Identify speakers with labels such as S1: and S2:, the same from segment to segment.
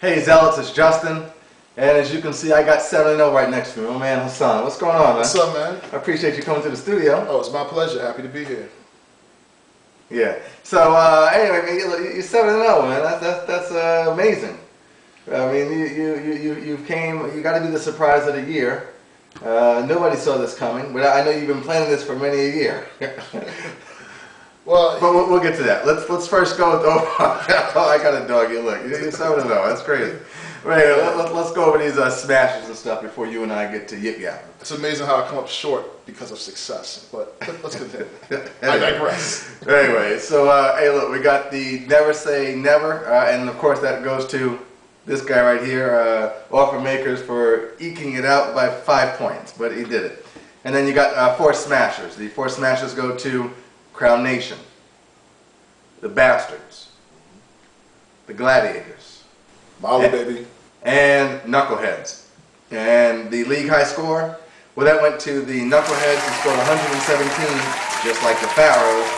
S1: Hey Zealots, it's Justin, and as you can see, I got 7-0 right next to me. My man Hassan, what's going on, man?
S2: What's up, man?
S1: I appreciate you coming to the studio.
S2: Oh, it's my pleasure. Happy to be here.
S1: Yeah. So anyway, man, you're 7-0, man. That's amazing. I mean, you got to be the surprise of the year. Nobody saw this coming, but I know you've been planning this for many a year.
S2: Well,
S1: but we'll get to that. Let's first go with I got a dog. You look. You're 7-0. That's crazy. Right, let's go over these smashes and stuff before you and I get to yip yap.
S2: It's amazing how I come up short because of success, but let's continue. I digress.
S1: Anyway, so hey, look, we got the never say never, and of course that goes to this guy right here, offer makers for eking it out by 5 points, but he did it. And then you got 4 smashers. The 4 smashers go to Crown Nation, the Bastards, the Gladiators,
S2: Molly, baby,
S1: and Knuckleheads. And the league high score, well, that went to the Knuckleheads, who scored 117, just like the Pharaohs,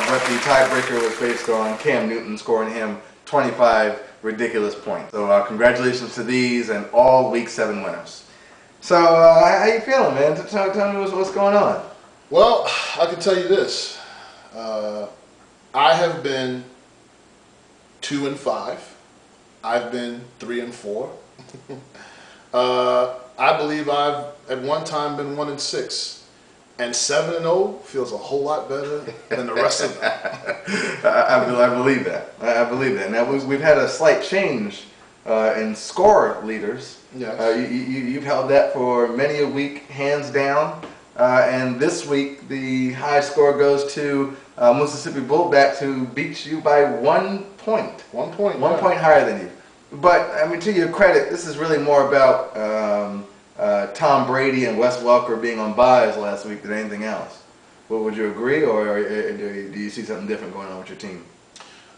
S1: but the tiebreaker was based on Cam Newton scoring him 25 ridiculous points. So congratulations to these and all Week 7 winners. So how you feeling, man? Tell me what's going on.
S2: Well, I can tell you this. I have been 2-5. I've been 3-4. I believe I've at one time been 1-6. And 7-0 feels a whole lot better than the rest of them.
S1: I believe that. I believe that. Now we've had a slight change in score leaders.
S2: Yes.
S1: You've held that for many a week, hands down. And this week the high score goes to Mississippi Bullbacks, who beats you by 1 point.
S2: 1 point.
S1: 1 point higher than you. But I mean, to your credit, this is really more about Tom Brady and Wes Welker being on buys last week than anything else. Well, would you agree, or do you see something different going on with your team?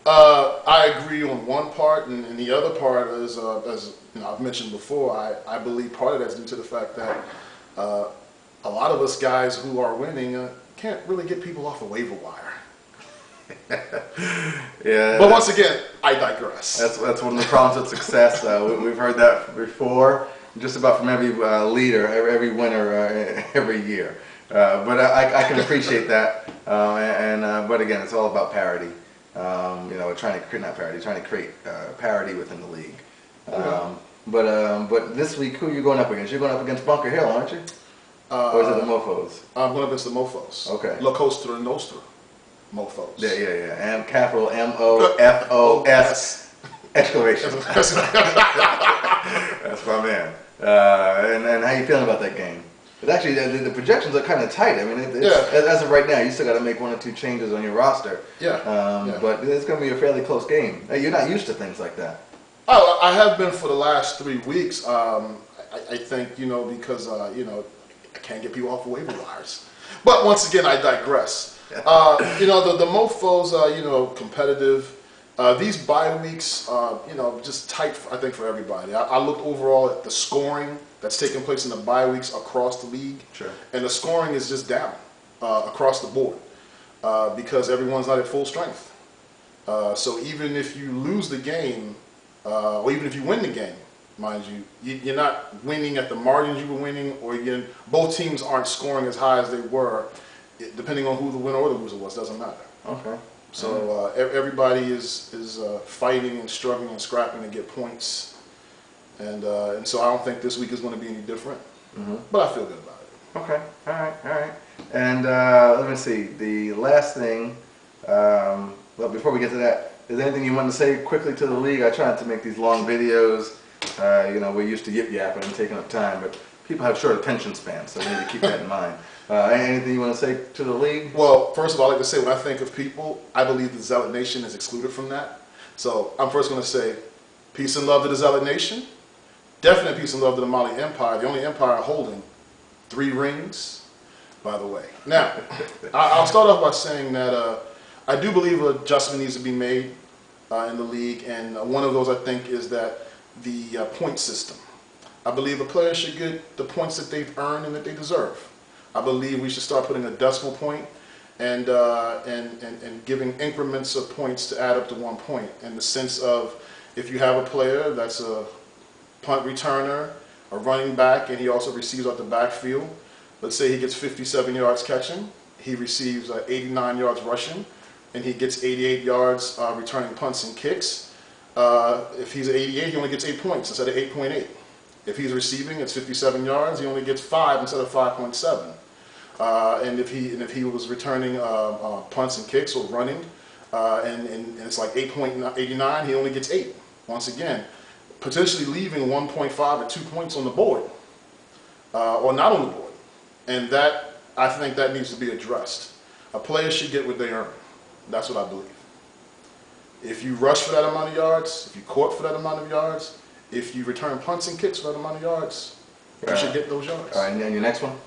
S2: I agree on one part, and the other part is, as you know, I've mentioned before, I believe part of that's due to the fact that a lot of us guys who are winning can't really get people off the waiver wire.
S1: Yeah.
S2: But once again, I digress.
S1: That's one of the problems with success. We've heard that before, just about from every leader, every winner, every year. But I can appreciate that. But again, it's all about parity. You know, trying to create parity within the league. But this week, who are you going up against? You're going up against Bunker Hill, aren't you? Or is it the Mofos?
S2: I'm going up against the Mofos.
S1: Okay.
S2: La Costa Nostra. Mofos.
S1: Yeah. And capital M-O-F-O-S exclamation. That's my man. And how you feeling about that game? But actually, the projections are kind of tight. I mean, as of right now, you still got to make 1 or 2 changes on your roster.
S2: Yeah.
S1: But it's going to be a fairly close game. You're not used to things like that.
S2: Oh, I have been for the last 3 weeks. I think, you know, because, you know, I can't get people off the waiver wires. But once again, I digress. You know, the Mofos are, you know, competitive. These bye weeks, you know, just tight, I think, for everybody. I looked overall at the scoring that's taking place in the bye weeks across the league.
S1: Sure. And
S2: the scoring is just down across the board because everyone's not at full strength. So even if you lose the game, or even if you win the game, mind you, you're not winning at the margins you were winning, or again, both teams aren't scoring as high as they were. Depending on who the winner or the loser was, doesn't matter.
S1: Okay.
S2: So everybody is fighting and struggling and scrapping to get points, and so I don't think this week is going to be any different. But I feel good about it.
S1: Okay. All right. And let me see. The last thing. Well, before we get to that, is there anything you want to say quickly to the league? I tried to make these long videos. You know, we're used to yip yapping and taking up time, but people have short attention spans, so we need to keep that in mind. Anything you want to say to the league?
S2: Well, first of all, I like to say when I think of people, I believe the Zealot Nation is excluded from that. So I'm first going to say peace and love to the Zealot Nation. Definite peace and love to the Mali Empire, the only empire holding 3 rings, by the way. Now, I'll start off by saying that I do believe an adjustment needs to be made in the league, and one of those I think is that the point system. I believe the players should get the points that they've earned and that they deserve. I believe we should start putting a decimal point and giving increments of points to add up to 1 point, in the sense of If you have a player that's a punt returner, a running back, and he also receives out the backfield, let's say he gets 57 yards catching, he receives 89 yards rushing, and he gets 88 yards returning punts and kicks. If he's at 88, he only gets 8 points instead of 8.8. If he's receiving, it's 57 yards, he only gets 5 instead of 5.7. And if he was returning punts and kicks or running, and it's like 8.89, he only gets 8. Once again, potentially leaving 1.5 or 2 points on the board, or not on the board. And that, I think that needs to be addressed. A player should get what they earn. That's what I believe. If you rush for that amount of yards, if you caught for that amount of yards, if you return punts and kicks for that amount of yards, you should get those yards.
S1: All right, and then your next one?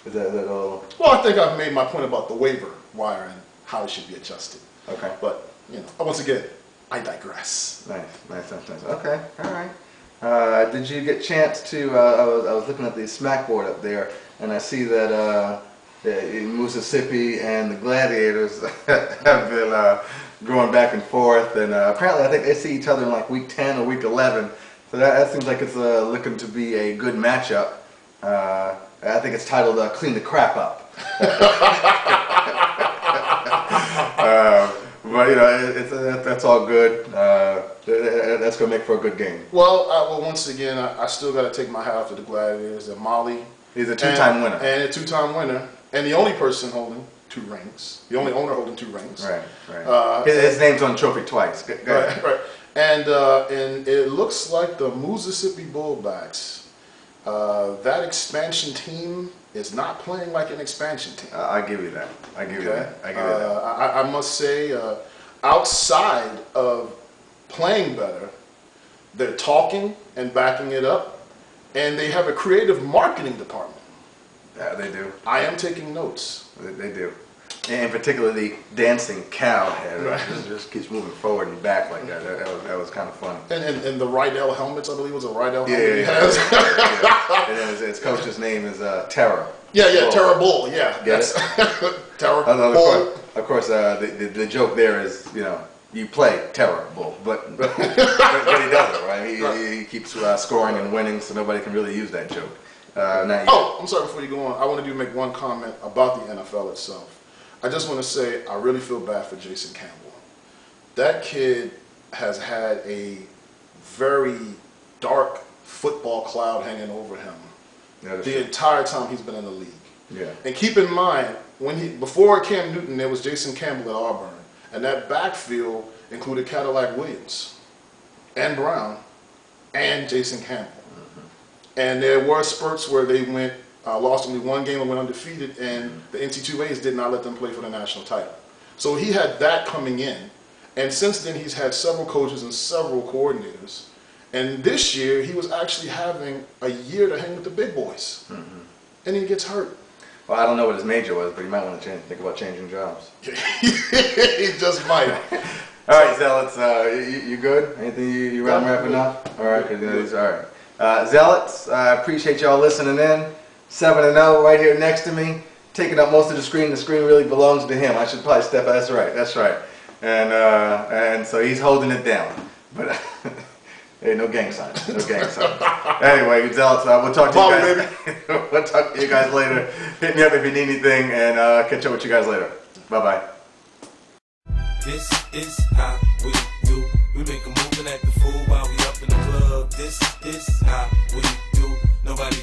S1: Is that all?
S2: Well, I think I've made my point about the waiver wire and how it should be adjusted.
S1: Okay.
S2: But, once again, I digress.
S1: Nice. Okay, all right. Did you get a chance to, I was looking at the smack board up there, and I see that Mississippi and the Gladiators have been going back and forth, and apparently I think they see each other in like week 10 or week 11, so that seems like it's looking to be a good matchup. I think it's titled Clean the Crap Up. But that's all good. That's going to make for a good game.
S2: Well, once again, I still got to take my hat off to the Gladiators. And Molly.
S1: He's a two-time winner.
S2: And a two-time winner. And the only person holding 2 rings. The only owner holding 2 rings.
S1: Right. His name's on the trophy twice. Go ahead.
S2: Right. And it looks like the Mississippi Bullbacks, that expansion team is not playing like an expansion team.
S1: I give you that. I give you that.
S2: I must say, outside of playing better, they're talking and backing it up, and they have a creative marketing department.
S1: Yeah, they do.
S2: I am taking notes.
S1: They do. And particularly dancing cow head.
S2: Right.
S1: Just keeps moving forward and back like that. That was kind of funny.
S2: And the Rydell helmets, I believe was a Rydell helmet he
S1: Yeah.
S2: has.
S1: And then his coach's name is Terror.
S2: Yeah, Terror Bull. Yeah.
S1: Get it?
S2: Terror Bull.
S1: Of course, the joke there is, you play Terror Bull, but he doesn't, right? He keeps scoring and winning, so nobody can really use that joke.
S2: I'm sorry, before you go on, I wanted to make one comment about the NFL itself. I just want to say I really feel bad for Jason Campbell. That kid has had a very dark football cloud hanging over him the entire time he's been in the league.
S1: Yeah. And
S2: keep in mind, before Cam Newton, there was Jason Campbell at Auburn, and that backfield included Cadillac Williams and Brown and Jason Campbell. And there were spurts where they lost only 1 game and went undefeated, and the NC2As did not let them play for the national title. So he had that coming in, and since then he's had several coaches and several coordinators. And this year he was actually having a year to hang with the big boys, and he gets hurt.
S1: Well, I don't know what his major was, but you might want to think about changing jobs.
S2: He just might.
S1: All right, Zealots, you good? Anything you wrapping up? All right, all right. Zealots, I appreciate y'all listening in. 7-0 right here next to me, taking up most of the screen. The screen really belongs to him. I should probably step out. That's right. And so he's holding it down. But hey, no gang signs. Anyway, Zealots, we'll talk to you guys. We'll talk to you guys later. Hit me up if you need anything, and catch up with you guys later. Bye-bye.
S3: This is how we do. We make a move and act the fool while we up in the club. This is how we do. Nobody